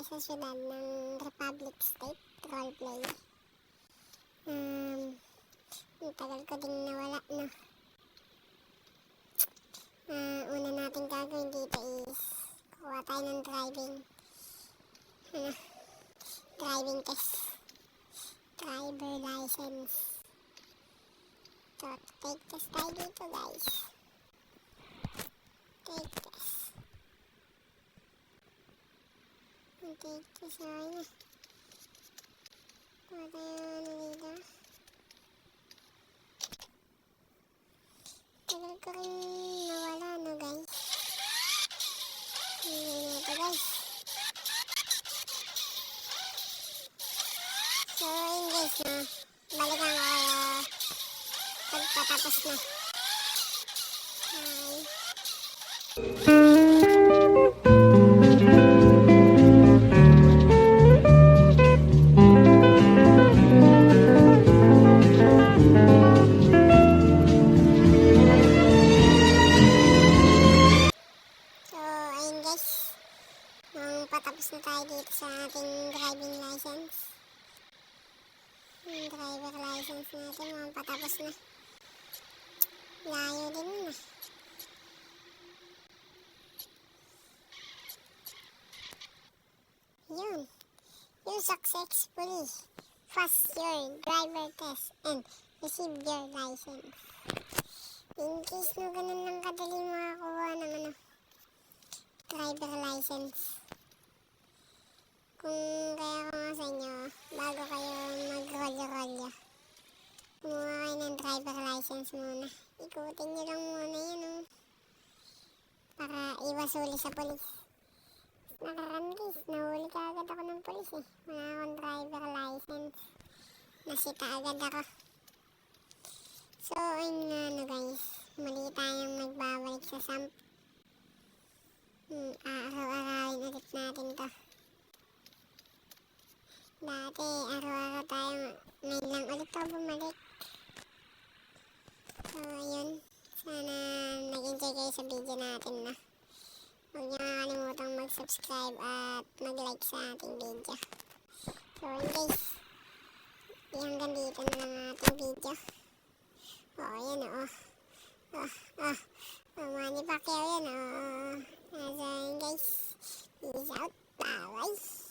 tayo sa syudad ng Republic State, roleplay. Ang tagal ko din nawala, no? Una natin gagawin dito is kuha tayo ng driving test. Driver license. So, take test tayo dito, guys. Take test. Take test na. Kuha tayo dito. Tagal ko rin nawala, no, guys? Hindi na ito, guys. So, yun, guys, no? Balikan ko pagpatapos na. Hi. Patapos na tayo dito sa ating driving license. Yung driver license natin, mga patapos na. Layo din na. Yun. You successfully pass your driver test and receive your license. In case na ganun lang kadali makakuha ng driver license. Kung kaya ko nga sa inyo, bago kayo mag-rolyo-rolyo, kumuha kayo ng driver license muna. Ikutin nyo lang muna yun, para iwas huli sa polis. Nakaraan, guys, nahuli ka agad ako ng polis, eh. Wala akong driver license. Nasita agad ako. So, ayun guys, muli tayong magbabalik sa sump. Araw-arawin ulit natin to. Dati, araw-araw tayo, ngayon lang ulit ako bumalik. So, ayun. Sana nag-enjoy kayo sa video natin, na. Huwag niyo kakalimutang mag-subscribe at mag-like sa ating video. So, yun, guys. Hanggang dito na lang ating video. Yan, Manny Pacquiao yan, So, yun, guys. Peace out. Bye-bye.